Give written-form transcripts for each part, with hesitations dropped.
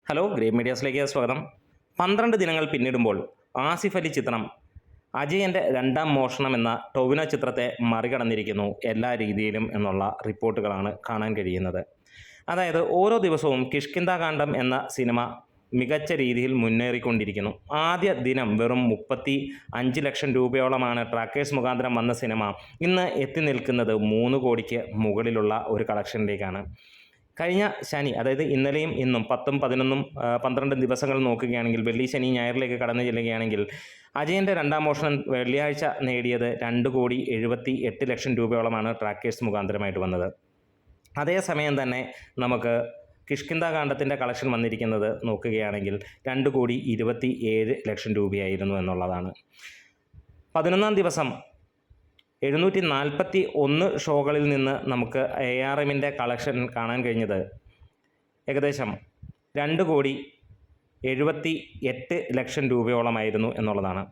Hello great മീഡിയാസിലേക്ക് സ്വാഗതം. 12 ദിനങ്ങൾ പിന്നിടുമ്പോൾ ആസിഫ് അലി ചിത്രം അജയൻ്റെ രണ്ടാം മോഷണം എന്ന ടൊവിനോ ചിത്രത്തെ മറികടന്നിരിക്കുന്നു എല്ലാ രീതിയിലും എന്നുള്ള റിപ്പോർട്ടുകളാണ് കാണാൻ കഴിയുന്നത്. അതായത് ഓരോ ദിവസവും കിഷ്കിന്ധാകാന്ഡം എന്ന സിനിമ മികച്ച രീതിയിൽ മുന്നേറിക്കൊണ്ടിരിക്കുന്നു. ആദ്യ ദിനം വെറും 35 ലക്ഷം രൂപയോളമാണ് ട്രാക്കേഴ്സ് മുഖാന്തരം വന്ന സിനിമ ഇന്ന് എത്തി നിൽക്കുന്നത് 3 കോടിക്ക് മുകളിലുള്ള ഒരു കളക്ഷനിലേക്കാണ്. കഴിഞ്ഞ ശനി, അതായത് ഇന്നലെയും ഇന്നും 10ഉം 11ഉം 12 ദിവസങ്ങൾ നോക്കുകയാണെങ്കിൽ, വെള്ളി ശനി ഞായറിലേക്ക് കടന്നു ചെല്ലുകയാണെങ്കിൽ അജയൻ്റെ രണ്ടാം മോഷണം വെള്ളിയാഴ്ച നേടിയത് 2,78 ലക്ഷം രൂപയോളമാണ് ട്രാക്കേഴ്സ് മുഖാന്തരമായിട്ട് വന്നത്. അതേസമയം തന്നെ നമുക്ക് കിഷ്കിന്ധാകാന്ഡത്തിൻ്റെ കളക്ഷൻ വന്നിരിക്കുന്നത് നോക്കുകയാണെങ്കിൽ 2,27 ലക്ഷം രൂപയായിരുന്നു എന്നുള്ളതാണ്. 11ാം ദിവസം 741 ഷോകളിൽ നിന്ന് നമുക്ക് ARMൻ്റെ കളക്ഷൻ കാണാൻ കഴിഞ്ഞത് ഏകദേശം 2,78 ലക്ഷം രൂപയോളമായിരുന്നു എന്നുള്ളതാണ്.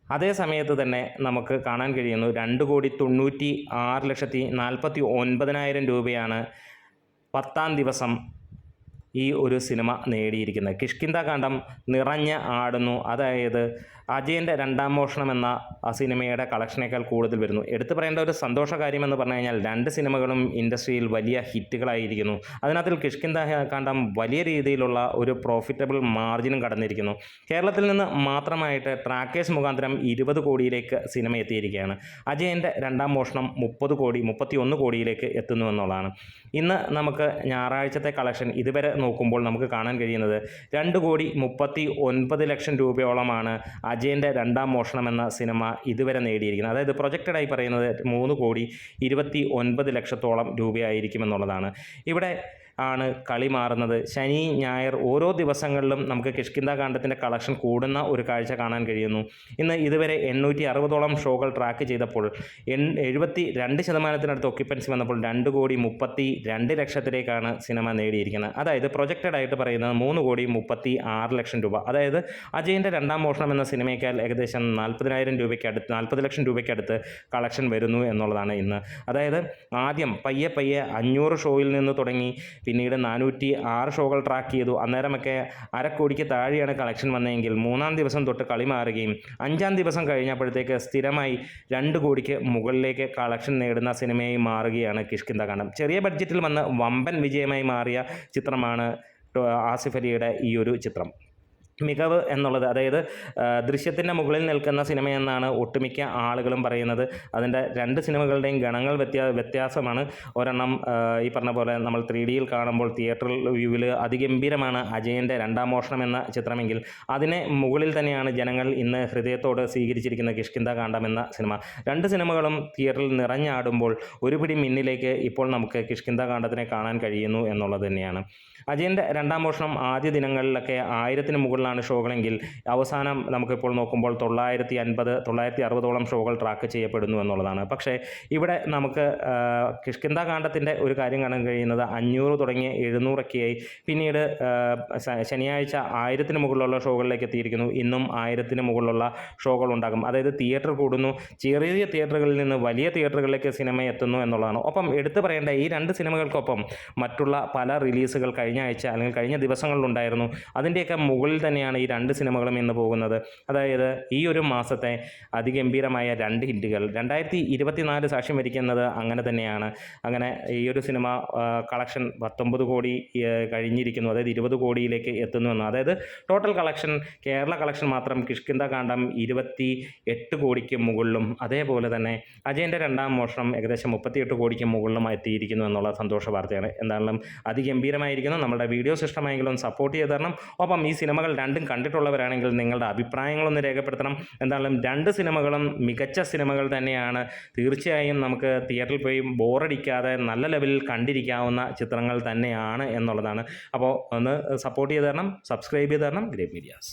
അതേ സമയത്ത് തന്നെ നമുക്ക് കാണാൻ കഴിയുന്നു 2,96,49,000 രൂപയാണ് 10ാം ദിവസം ഈ ഒരു സിനിമ നേടിയിരിക്കുന്നത്. കിഷ്കിന്ധാകാന്ഡം നിറഞ്ഞ് ആടുന്നു. അതായത് അജയൻ്റെ രണ്ടാം മോഷണം എന്ന ആ സിനിമയുടെ കളക്ഷനേക്കാൾ കൂടുതൽ വരുന്നു. എടുത്തു പറയേണ്ട ഒരു സന്തോഷ കാര്യമെന്ന് പറഞ്ഞു കഴിഞ്ഞാൽ 2 സിനിമകളും ഇൻഡസ്ട്രിയിൽ വലിയ ഹിറ്റുകളായിരിക്കുന്നു. അതിനകത്തിൽ കിഷ്കിന്ധാകാന്ഡം വലിയ രീതിയിലുള്ള ഒരു പ്രോഫിറ്റബിൾ മാർജിനും കടന്നിരിക്കുന്നു. കേരളത്തിൽ നിന്ന് മാത്രമായിട്ട് ട്രാക്കേഴ്സ് മുഖാന്തരം 20 കോടിയിലേക്ക് സിനിമ എത്തിയിരിക്കുകയാണ്. അജയൻ്റെ രണ്ടാം മോഷണം 31 കോടിയിലേക്ക് എത്തുന്നു എന്നുള്ളതാണ്. ഇന്ന് നമുക്ക് ഞായറാഴ്ചത്തെ കളക്ഷൻ ഇതുവരെ നോക്കുമ്പോൾ നമുക്ക് കാണാൻ കഴിയുന്നത് 2,39 ലക്ഷം രൂപയോളമാണ് അജയൻ്റെ രണ്ടാം മോഷണം എന്ന സിനിമ ഇതുവരെ നേടിയിരിക്കുന്നത്. അതായത് പ്രൊജക്റ്റഡായി പറയുന്നത് 3,29 ലക്ഷത്തോളം രൂപയായിരിക്കുമെന്നുള്ളതാണ്. ഇവിടെ ആണ് കളി മാറുന്നത്. ശനി ഞായർ ഓരോ ദിവസങ്ങളിലും നമുക്ക് കിഷ്കിന്ധാകാന്ഡത്തിൻ്റെ കളക്ഷൻ കൂടുന്ന ഒരു കാഴ്ച കാണാൻ കഴിയുന്നു. ഇന്ന് ഇതുവരെ 860ഓളം ഷോകൾ ട്രാക്ക് ചെയ്തപ്പോൾ 72% ഒക്യുപ്പൻസി വന്നപ്പോൾ 2,32 ലക്ഷത്തിലേക്കാണ് സിനിമ നേടിയിരിക്കുന്നത്. അതായത് പ്രൊജക്റ്റഡായിട്ട് പറയുന്നത് 3,36 ലക്ഷം രൂപ. അതായത് അജയൻ്റെ രണ്ടാം മോഷണം എന്ന സിനിമയേക്കാൾ ഏകദേശം 40 ലക്ഷം രൂപയ്ക്കടുത്ത് കളക്ഷൻ വരുന്നു എന്നുള്ളതാണ് ഇന്ന്. അതായത് ആദ്യം പയ്യെ 500 ഷോയിൽ നിന്ന് തുടങ്ങി, പിന്നീട് 406 ഷോകൾ ട്രാക്ക് ചെയ്തു. അന്നേരമൊക്കെ 1/2 കോടിക്ക് താഴെയാണ് കളക്ഷൻ വന്നതെങ്കിൽ 3ാം ദിവസം തൊട്ട് കളി മാറുകയും 5ാം ദിവസം കഴിഞ്ഞപ്പോഴത്തേക്ക് സ്ഥിരമായി 2 കോടിക്ക് മുകളിലേക്ക് കളക്ഷൻ നേടുന്ന സിനിമയായി മാറുകയാണ് കിഷ്കിന്ധാകാന്ഡം. ചെറിയ ബഡ്ജറ്റിൽ വന്ന് വമ്പൻ വിജയമായി മാറിയ ചിത്രമാണ് ആസിഫ് അലിയുടെ ഈ ഒരു ചിത്രം. മികവ് എന്നുള്ളത്, അതായത് ദൃശ്യത്തിൻ്റെ മുകളിൽ നിൽക്കുന്ന സിനിമയെന്നാണ് ഒട്ടുമിക്ക ആളുകളും പറയുന്നത്. അതിൻ്റെ 2 സിനിമകളുടെയും ഗണങ്ങൾ വ്യത്യാസമാണ്. ഒരെണ്ണം ഈ പറഞ്ഞ പോലെ നമ്മൾ 3Dയിൽ കാണുമ്പോൾ തിയേറ്റർ വ്യൂവിൽ അതിഗംഭീരമാണ് അജയൻ്റെ രണ്ടാം മോഷണം എന്ന ചിത്രമെങ്കിൽ, അതിനെ മുകളിൽ തന്നെയാണ് ജനങ്ങൾ ഇന്ന് ഹൃദയത്തോട് സ്വീകരിച്ചിരിക്കുന്ന കിഷ്കിന്ധാകാന്ഡം എന്ന സിനിമ. 2 സിനിമകളും തിയേറ്ററിൽ നിറഞ്ഞാടുമ്പോൾ ഒരു പിടി മിന്നിലേക്ക് ഇപ്പോൾ നമുക്ക് കിഷ്കിന്ധാകാന്ഡത്തിനെ കാണാൻ കഴിയുന്നു എന്നുള്ളത് തന്നെയാണ്. അജയൻ്റെ രണ്ടാം മോഷണം ആദ്യ ദിനങ്ങളിലൊക്കെ 1000-ന് മുകളിലാണ് ഷോകളെങ്കിൽ അവസാനം നമുക്കിപ്പോൾ നോക്കുമ്പോൾ 960ഓളം ഷോകൾ ട്രാക്ക് ചെയ്യപ്പെടുന്നു എന്നുള്ളതാണ്. പക്ഷേ ഇവിടെ നമുക്ക് കിഷ്കിന്ധാകാന്ഡത്തിൻ്റെ ഒരു കാര്യം കാണാൻ കഴിയുന്നത് 500 തുടങ്ങിയ 700ഒക്കെയായി പിന്നീട് ശനിയാഴ്ച 1000-ന് മുകളിലുള്ള ഷോകളിലേക്ക് എത്തിയിരിക്കുന്നു. ഇന്നും 1000-ന് മുകളിലുള്ള ഷോകൾ ഉണ്ടാകും. അതായത് തിയേറ്റർ കൂടുന്നു. ചെറിയ തിയേറ്ററുകളിൽ നിന്ന് വലിയ തിയേറ്ററുകളിലേക്ക് സിനിമ എത്തുന്നു എന്നുള്ളതാണ്. ഒപ്പം എടുത്തു പറയേണ്ട ഈ 2 സിനിമകൾക്കൊപ്പം മറ്റുള്ള പല റിലീസുകൾ കഴിഞ്ഞ ആഴ്ച അല്ലെങ്കിൽ കഴിഞ്ഞ ദിവസങ്ങളിലുണ്ടായിരുന്നു. അതിൻ്റെയൊക്കെ മുകളിൽ തന്നെയാണ് ഈ 2 സിനിമകളും ഇന്ന് പോകുന്നത്. അതായത് ഈ ഒരു മാസത്തെ അതിഗംഭീരമായ 2 ഹിറ്റുകൾ 2024 സാക്ഷ്യം വരിക്കുന്നത് അങ്ങനെ തന്നെയാണ്. അങ്ങനെ ഈ ഒരു സിനിമ കളക്ഷൻ 19 കോടി കഴിഞ്ഞിരിക്കുന്നു. അതായത് 20 കോടിയിലേക്ക് എത്തുന്നുവെന്ന്. അതായത് ടോട്ടൽ കളക്ഷൻ, കേരള കളക്ഷൻ മാത്രം കിഷ്കിന്ധാകാന്ഡം 28 കോടിക്ക് മുകളിലും, അതേപോലെ തന്നെ അജയൻ്റെ രണ്ടാം മോഷണം ഏകദേശം 38 കോടിക്ക് മുകളിലും എത്തിയിരിക്കുന്നു എന്നുള്ള സന്തോഷ വാർത്തയാണ്. എന്തായാലും അതിഗംഭീരമായിരിക്കുന്നു. നമ്മുടെ വീഡിയോസ് ഇഷ്ടമായെങ്കിലും സപ്പോർട്ട് ചെയ്ത് തരണം. ഒപ്പം ഈ സിനിമകൾ 2ഉം കണ്ടിട്ടുള്ളവരാണെങ്കിൽ നിങ്ങളുടെ അഭിപ്രായങ്ങളൊന്ന് രേഖപ്പെടുത്തണം. എന്തായാലും 2 സിനിമകളും മികച്ച സിനിമകൾ തന്നെയാണ്. തീർച്ചയായും നമുക്ക് തിയേറ്ററിൽ പോയി ബോറടിക്കാതെ നല്ല ലെവലിൽ കണ്ടിരിക്കാവുന്ന ചിത്രങ്ങൾ തന്നെയാണ് എന്നുള്ളതാണ്. അപ്പോൾ ഒന്ന് സപ്പോർട്ട് ചെയ്ത് തരണം, സബ്സ്ക്രൈബ് ചെയ്ത് തരണം ഗ്രേറ്റ് മീഡിയാസ്.